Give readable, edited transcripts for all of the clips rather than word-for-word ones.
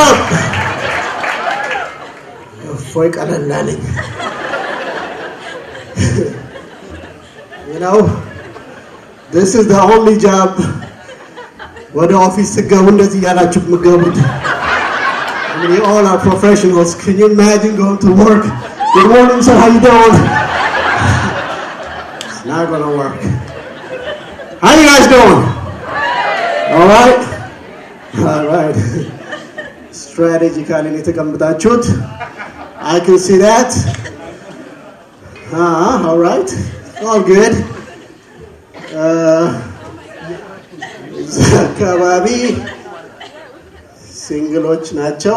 up? You know, this is the only job where the office to go and I mean, you all are professionals. Can you imagine going to work? Good morning, sir. How you doing? It's not gonna work. How you guys doing? All right. All right. Strategically, need to come with that shoot. I can see that. All right. All good. Kawabi. Single nacho.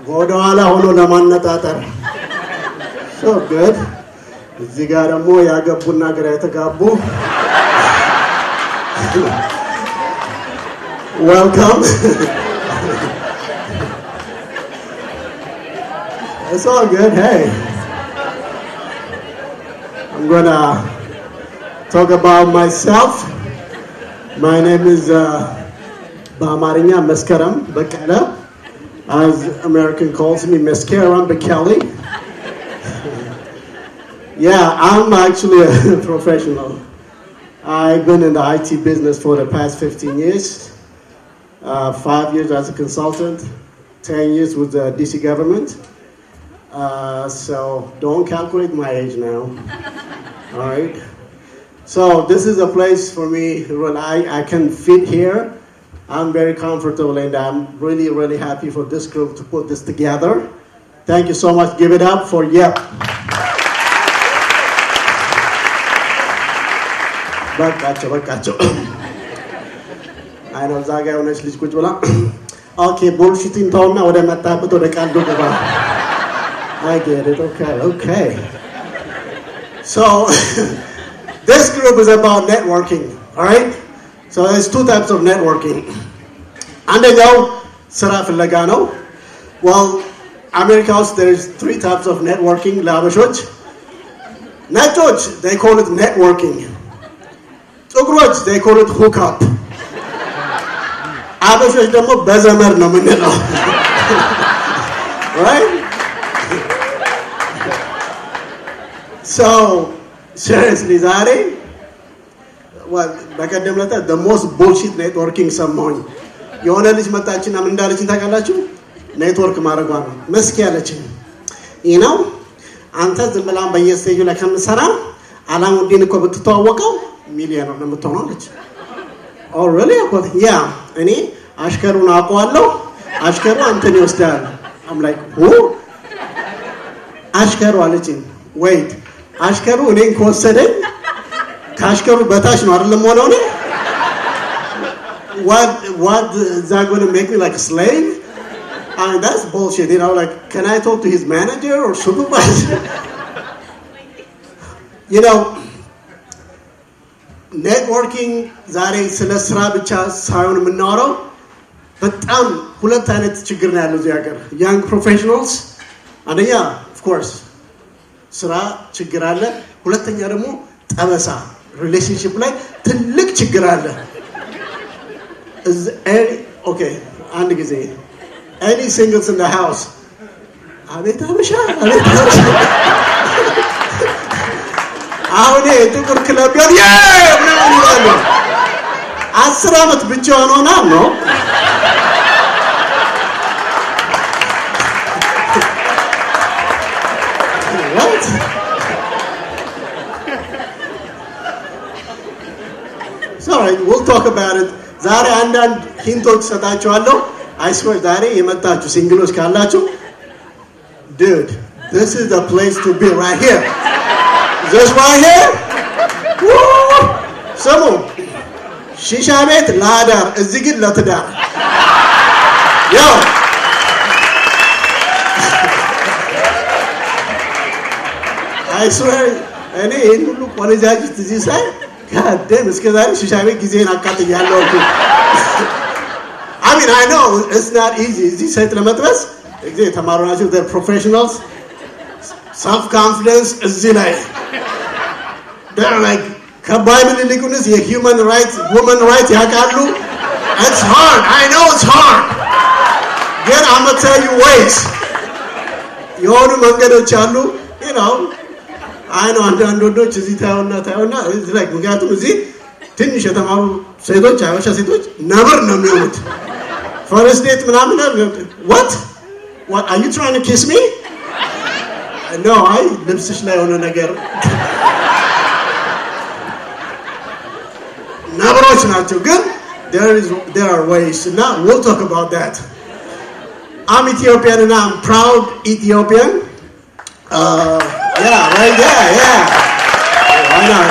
Godala hono lamanna tatar. So good. Zigara mo yaga punna gareta gabu. Welcome. It's all good. Hey, I'm gonna talk about myself. My name is Amharic Meskerem Bekele, as American calls me, Meskerem Bekele. Yeah, I'm actually a professional. I've been in the IT business for the past 15 years. 5 years as a consultant, 10 years with the DC government. So don't calculate my age now. All right. So this is a place for me where I can fit here. I'm very comfortable and I'm really, really happy for this group to put this together. Thank you so much. Give it up for Yep. Bakacho. I know Zaga honestly Kuchula. Okay, bullshit in town now, I'm at Tapo to the Kanduka. I get it, okay. So this group is about networking, alright? So there's two types of networking. And then now, Saraf Lagano. Well, America House, there's three types of networking, Lavashoch. Netoch, they call it networking. Togroj, they call it hookup. Abashoch demo bezamer nominal. Right? So, seriously, Zari, well, the most bullshit networking someone. You want to listen to network Maragwana. Meskerem. You know, Anta the Malam by yesterday, like Hamsara, Alam Dinico to Tawaka, million of them to knowledge. Oh, really? Yeah. Any? Ashkaru Nakwalo, Ashkaru Antonio Stan. I'm like, who? Ashkaru Alichin. Wait. Ashkaru in Kosede? Kashkaru Batash Marlamone? What is that going to make me like a slave? I mean, that's bullshit, you know, like, can I talk to his manager or supervisor? You know, networking, Zare Celestra Bicha Sayon Minoro, but ሁለት አይነት ችግር ነው ያለው እዚህ ሀገር young professionals አንደኛ of course ስራ ችግር አለ ሁለተኛ ደግሞ ጠበሳ relationship ላይ ትልቅ ችግር አለ okay አንድ ጊዜ any singles in the house አቤት አበሻ አሁን የጥቁር ክለብ ያለው 10 አመት ብቻውን ሆና ነው Sorry, we'll talk about it. Zare andan hintoch satachuallo. I swear Zare yematachu singulos kallachu. Dude, this is the place to be right here. This right here? Woo! Samu. Shisha bet ladar ezigid latadar. Yo. I swear, any look what is that this say? God damn, it's because I mean, I know it's not easy. They're professionals. Self-confidence is they're like, human rights, woman rights. It's hard. I know it's hard. Then I'm gonna tell you ways. የሆኑ መንገዶች አሉ you know I know አንዳንዶች እዚህ ታውና it's like ምክንያቱም እዚህ ትንሽ የተማሩ ሴቶች አበሻ ሴቶች ነብር ነው የሚሆኑት first date ምናምን what are you trying to kiss me no I ልብስሽ ላይ ሆነ ነገር ነብሮች ናቸው ግን there are ways now we'll talk about that I'm Ethiopian and I'm proud Ethiopian yeah right yeah I know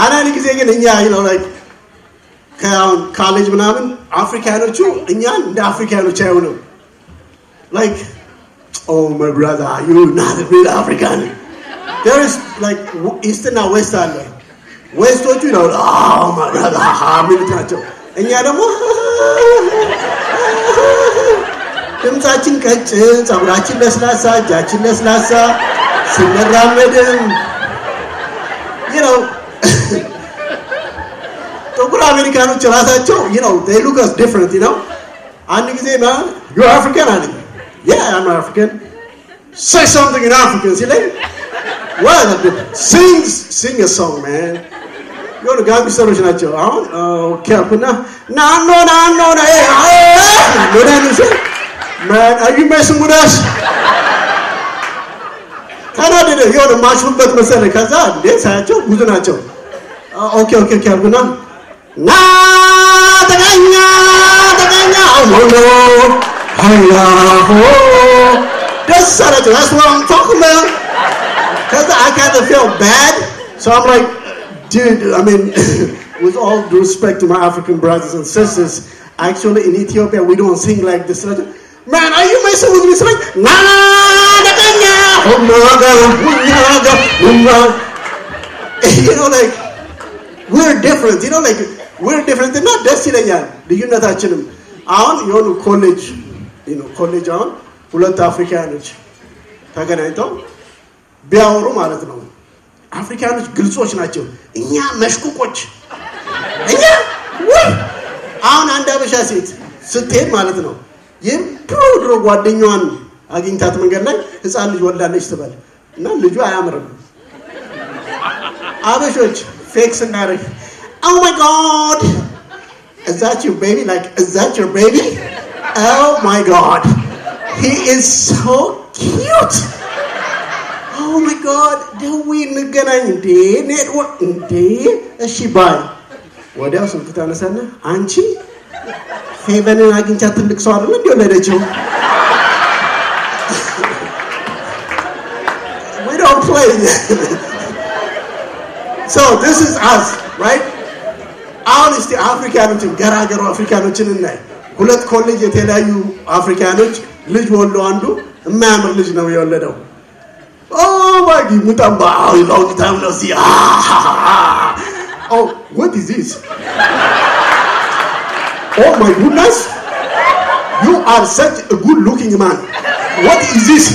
አንዳንድ ጊዜ ግን እኛ you know like college ምናምን አፍሪካኖቹ እኛን እንደ አፍሪካኖች አይሆንም like oh my brother you not a real African there is like east and west አለ westዎቹ you know oh my brother ምን ናቸው እኛ ደግሞ ድምጻችን ቀጭን ጸጉራችን ለስላሳ እጃችን ለስላሳ ስንራመድም you know ጥቁር አሜሪካኖች ራሳቸው you know they look us different you know አንድ ጊዜ man you're African አለኝ yeah I'm African say something in African ሲለኝ what sing a song man የሆነ ጋንግስተሮች ናቸው አሁን ኦኬና ናኖ man are you messing with us ታናደደ የሆነ ማሽሩበት መሰለ ከዛ ለሳቸው ብዙ ናቸው ኦኬ አልኩና ና ተገኛ ሆኖ አላሁ ደሳራቸው that's what I'm talking about cuz I kind of feel bad so I'm like dude I mean with all due respect to my African brothers and sisters actually in Ethiopia we don't sing like this man are you messing with me it's like na taganya you know like we're different you know like we're different and not ደስ ይለኛል ልዩነታችንም አሁን የሆኑ ኮሌጅ you know ኮሌጅ አሁን ሁለት አፍሪካኖች ተገናኝተው ቢያወሩ ማለት ነው አፍሪካኖች ግልጾች ናቸው እኛ መሽቁቆች እኛ አሁን አንድ አበሻ ሴት ስትሄድ ማለት ነው የድሮ ጓደኛዋን አግኝታት መንገድ ላይ ህፃን ልጅ ወልዳለች ትበል እና ልጁ አያምርም አበሾች ፌክስ እናደርግ oh my god is that your baby like is that your baby oh my god he is so cute oh my god do we ንገናኝ እንዴ ኔትወርክ እንዴ እሺ ባይ ወዲያው ስልክ ታነሳና አንቺ ፌቨንን አግኝቻ ትልቅ ሰው አይደል እንዴ ወለደችው we don't play so this is us right honestly Africanoች ገራገሩ አፍሪካኖችን እና ሁለት ኮሌጅ የተለያዩ አፍሪካኖች ልጅ ወልዶ አንዱ የማያምር ልጅ ነው የወለደው oh my god ሙጣምባ long time no see oh what is this oh my goodness you are such a good looking man what is this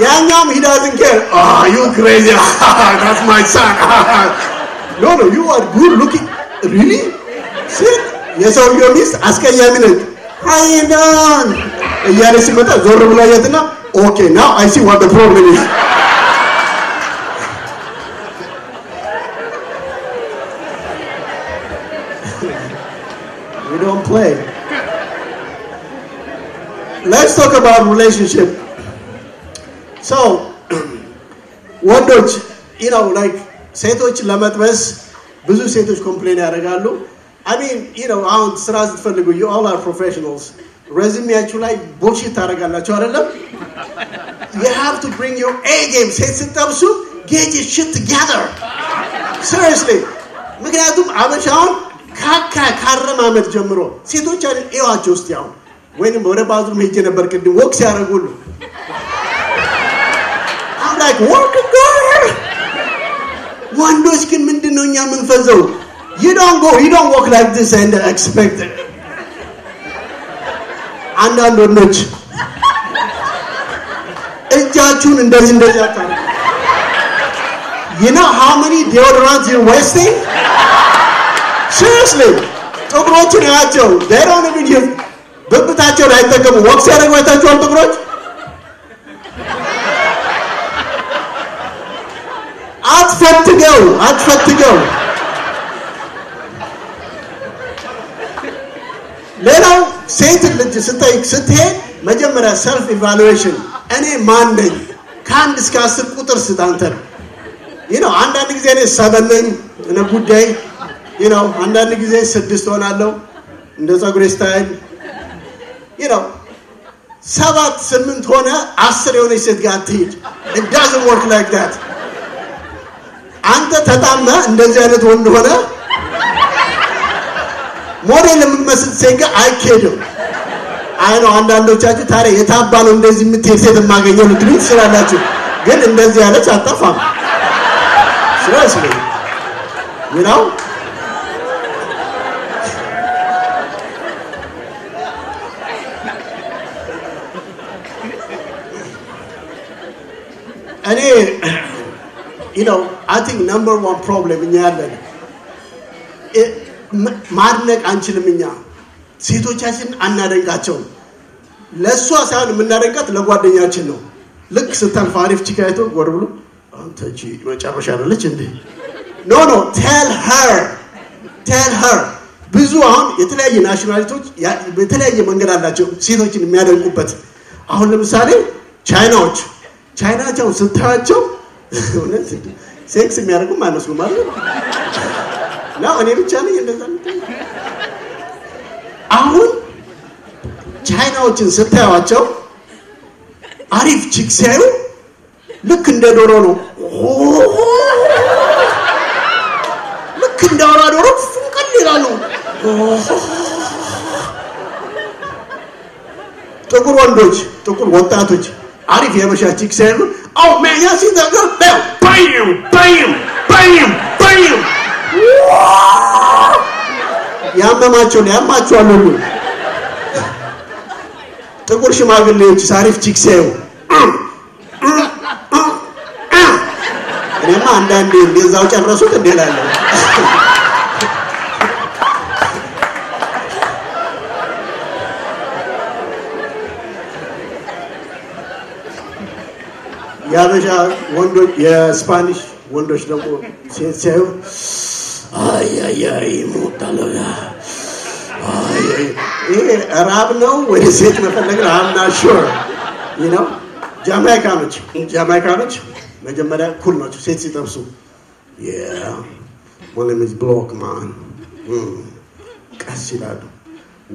yanyam he doesn't care oh you crazy that's my son no you are good looking really see yes or your miss askayami ነች haydan እያለ ሲመጣ ዞር ብላ ያትና okay now I see what the problem is we don't play let's talk about relationship so ወንዶች you know like ሴቶች ለመጥበስ ብዙ ሴቶች ኮምፕሌን ያደርጋሉ I mean you know አሁን ስራ ስትፈልጉ you all are professionals resume-ያችሁ ላይ bullshit ታደርጋላችሁ አይደለም you have to bring your A game ሴት ስትጠብሱ get your shit together seriously ምክንያቱም አበሻውን ካረማመድ ጀምሮ ሴቶች አይደል ኤዋቸው ውስጥ ያው ወይንም ወደ ባዝሩም ሄጄ ነበር ቅድም ወክ ሲያደርጉሉ I'm like work girl ወንዶች ግን ምንድነውኛ ምንፈዘው you don't walk like this and expect it አንዳንድ ወንዶች እጃችሁን እንደዚህ አታርጉ you know how many deodorants you're wasting seriously ጥቁሮቹን ያቸው they don't even use ብብታቸው ላይ ተቀሙ ወክስ ያደርጉ አይታችኋል ጥቁሮች አትፈትገው ሌላው ሴት ልጅ ስትሄድ መጀመሪያ ሰልፍ ኢቫሉዌሽን እኔ ማን ነኝ ከአንድ እስከ 10 ቁጥር ስታንተ አንዳንድ ጊዜ እኔ 7 ነኝ እነ ጉዳይ አንዳንድ ጊዜ 6 ሆናለሁ እንደ ጸጉሬ ስታይል 7-8 ሆነ 10 የሆነ ሴት ጋር ትሄድ it doesn't work like that አንተ ተጣማ እንደዚህ አይነት ወንድ ሆነ ሞዴል የምትመስል ሴት ጋር አይኬድም አይኖ አንዳንዶቻችሁ ታዲያ የታባለው እንደዚህ የምትሄድ ሴት ማገኘው ልትሉኝ ትችላላችሁ ግን እንደዚህ ያለች አጣፋም seriously I think number one problem in ያለን ማድነቅ አንችልም እኛ ሴቶቻችን አናደንቃቸው ለሷ ሳይሆን የምናደንቃት ለጓደኛችን ነው ልክ ስታልፍ አሪፍ ቺካይቶ ወርብሉ አንተ እቺ መጨረሻ አይደለች እንዴ no tell her ብዙ አሁን የተለያየ ናሽናሊቲዎች የተለያየ መንገድ አላቸው ሴቶችን የሚያደንቁበት አሁን ለምሳሌ ቻይናቸው ስታያቸው እውነት ሴክስ የሚያደርጉ ማይመስሉ ማለት ነው እኔ ብቻ ነኝ እንደዛ አሁን ቻይናዎችን ስታያቸው አሪፍ ቺክ ሲያዩ ልክ እንደ ዶሮ ነው ልክ እንደ አውራ ዶሮ ፍንቀል ይላሉ ጥቁር ወንዶች ጥቁር ወጣቶች አሪፍ የበሻ ቺክ ሲያዩ oh man you see the girl bam ያማቸዋል ሁሉ ጥቁር ሽማግሌዎች አሪፍ ቺክ ሲያዩ እኔማ አንዳንዴ እንደዛው ጨረሱት እንደላለው ያበሻ ወንዶች የስፓኒሽ ወንዶች ደግሞ ሲያዩ አይ ሞታለላ ራብ ነው ወይ ሴት መፈለግ I'm not sure ጃማይካኖች መጀመሪያ ኩል ናቸው ሴት ሲጠብሱ my name is block man ቀስ ይላሉ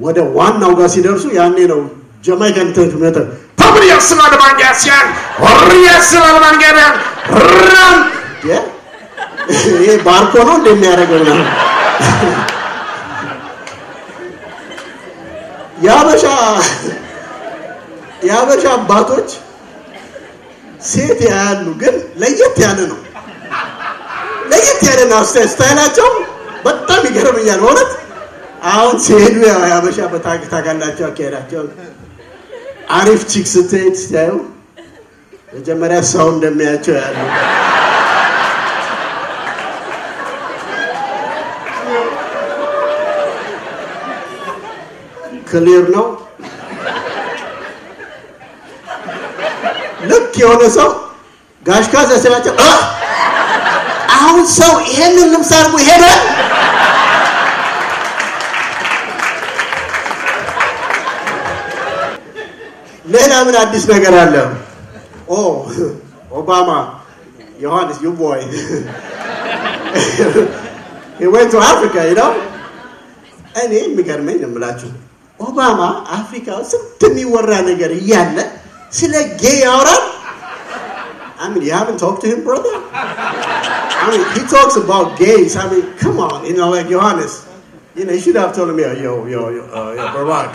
ወደ ዋናው ጋር ሲደርሱ ያኔ ነው ጃማይካን ተመተ ያስላል ማንጋሲያን ያስላል ማንጋሲያን ራም ይሄ ባርኮ ነው እንደሚያደርገው ነው ያበሻ አባቶች ሴት ያሉ ግን ለየት ያለ ነው ስታይላቸው በጣም ይገርመኛል ማለት አሁን ሲሄዱ ያበሻ በታጋላቸው አካሄዳቸው አሪፍ ቺክ ስትሄድ ሲያዩ መጀመሪያ ሰው እንደሚያቸው ያሉ ክሊር ነው ልክ የሆነ ሰው ጋሽካዛ ስላቸው አሁን ሰው ይሄንን ልብስ አድርጎ ይሄዳል ሌላ ምን አዲስ ነገር አለ ኦባማ ዮሐንስ you boy he went to Africa እኔ የሚገርመኝ ነው የምላችሁ ኦባማ አፍሪካ ውስጥ የሚወራ ነገር እያለ ስለ ጌይ ያወራል I mean you haven't talked to him brother I mean he talks about gays I mean come on like Johannes you should have told him yo Barack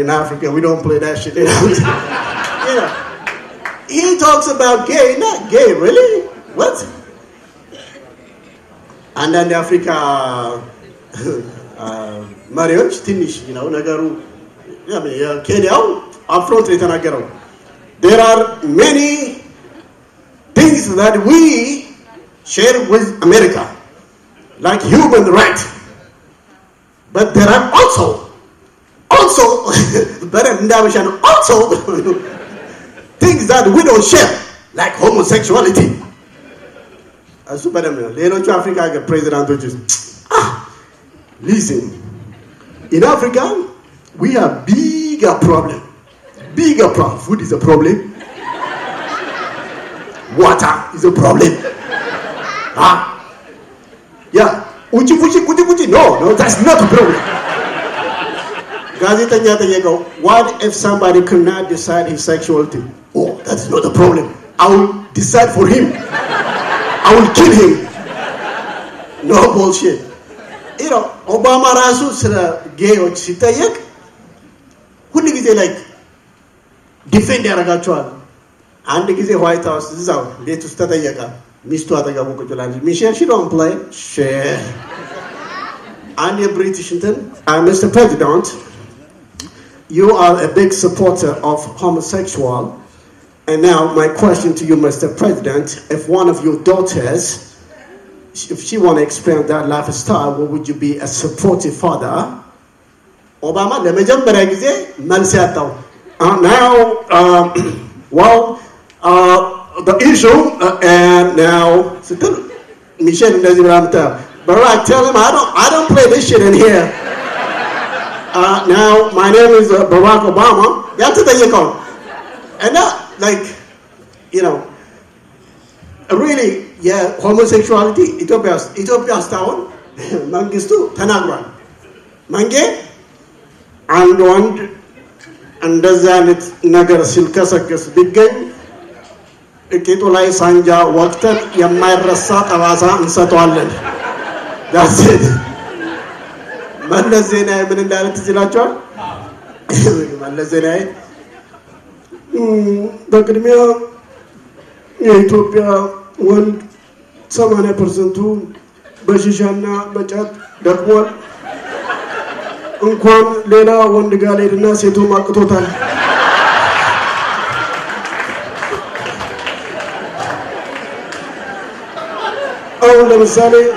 in Africa we don't play that shit he talks about gay not gay really what and then Africa ማሪዎች ትንሽ ነገሩ ኬንያው አፍሮንት የተናገረው there are many things that we share with America like human rights but there are also also also things that we don't share, like homosexuality. Africa president listen, in Africa we have bigger problem. Food is a problem. Water is a problem. Yeah. No, that's not a problem. What if somebody cannot decide his sexuality? Oh, that's not a problem. I will decide for him. I will kill him. No bullshit. You know, Obama rasu sira gay or sitayek. Who do you like? Defend their agatual. And the White House is out. They to start a yaga. Miss Michelle, she don't play. Share. And the British Mr. President, you are a big supporter of homosexual. And now my question to you, Mr. President, if one of your daughters, if she want to experience that lifestyle, what would you be a supportive father? Obama, let me jump back now, the issue, and now, Michelle doesn't Barack, tell him I don't play this shit in here. Now, my name is Barack Obama. And like, you know, really, yeah, homosexuality, Ethiopia's town, Mangistu, Tanagran. Mange, and one, and does that Nagar Silkasakas begin. Ketulai Sanja, Waktan, Yamai Rasa, Avasa, and Satualan. That's it. Mandazina, I've been in direct Zilacho. Mandazina. The Crimea, Ethiopia, 170% to Bashishana, Bachat, Dakwal, Unquan, Lela, one the Gala, Nasi to Makotan. Oh, let me say,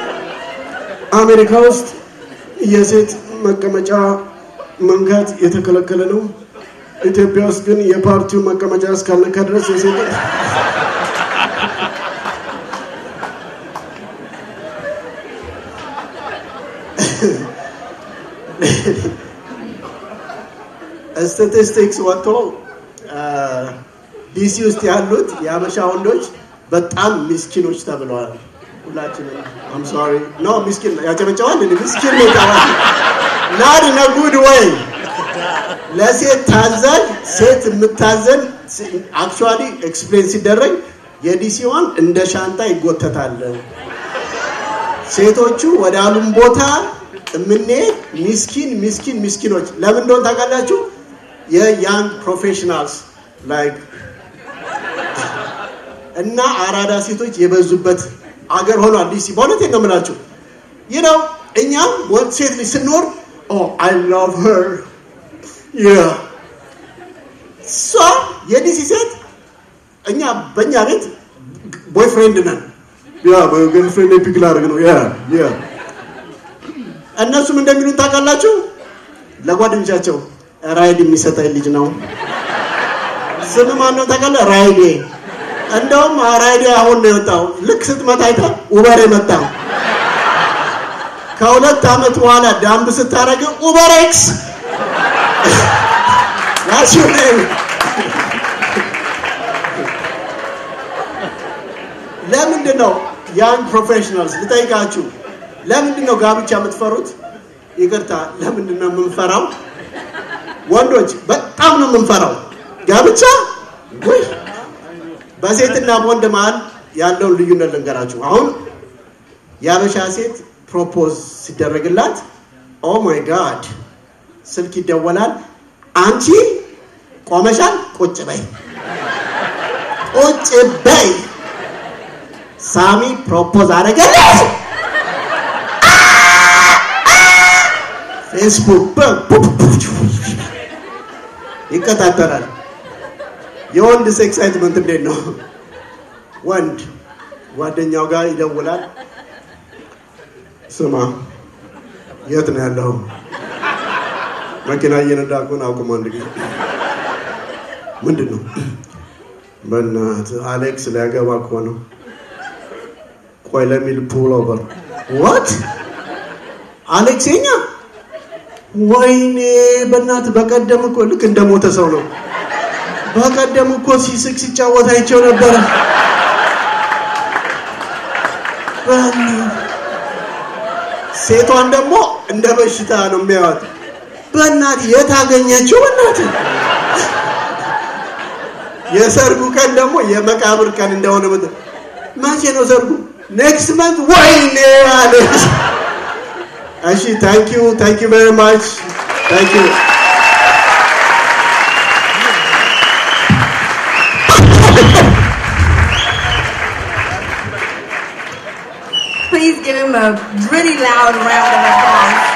Amharic host, yes, it, Makamacha, Mangat, Yetakalakano, Ethiopia's been a part to Makamajas Kalakadras, yes, it. Statistics were told. This used the Alut, Yamasha Ondoch, but I'm Miskinoch Tabalwa. I'm sorry. No, miskin. Not in a good way. Let's say Tazan, set Mutazan, actually explains it direct. Yedisiwan and the Shanta got Tatal. Setochu, Wadalum Bota, Mine, Miskinoch. Lavendon Tagalachu, yeah, young professionals like. And now Arada Sito Jebazubat. Agar hono disi bonete namrachu. You know, Enya, what says listener? Oh, I love her. Yeah. So, Yedisi said, Enya Banyarit, boyfriend nan. Yeah, my girlfriend Piclar, yeah. And now some Damiru Takalachu, Lagwadin Chacho, a riding Misata Liginal. Sonamano Takala riding. And now my idea on the town. Looks at my title, Uber in the town. Kaula Tamatwana, Dambusataraga, Uber X. That's your name. Let me know, young professionals, let I got you. Let me know Gabi Chamat Farut. Igarta, let me know Mumfarao. One dodge, but I'm no Mumfarao. Gabicha? Good. Basetina Bondaman, Yalo Luna Langarachu. Yabasha said, propose Sita Regalat. Oh my God. Silky Dawalan. Auntie, Commercial, Ochebay. Ochebay. Sami propose Aragat. Facebook. Ikatataran. You want this excitement today, no? One, what the yoga is a wallet? Soma, yet an hello. መኪና እየነዳ ከሆነ አቁሞ አንድ ጊዜ ምንድነው በእናትህ አሌክስ ሊያገባ እኮ ነው ቆይ ለሚል ፑል ኦቨር what አሌክስ የኛ ወይኔ በእናትህ በቀደም እኮ ልክ እንደሞተ ሰው ነው በቀደም እኮ ሲስቅ ሲጫወት አይቼው ነበር ሴቷን ደግሞ እንደ በሽታ ነው የሚያወጥ በእናትህ የታገኘችው በእናትህ የሰርጉ ቀን ደግሞ የመቃብር ቀን እንደሆነ መቼ ነው ሰርጉ next month ወይኔ አሌክስ እሺ thank you very much thank you Please give him a really loud round of applause.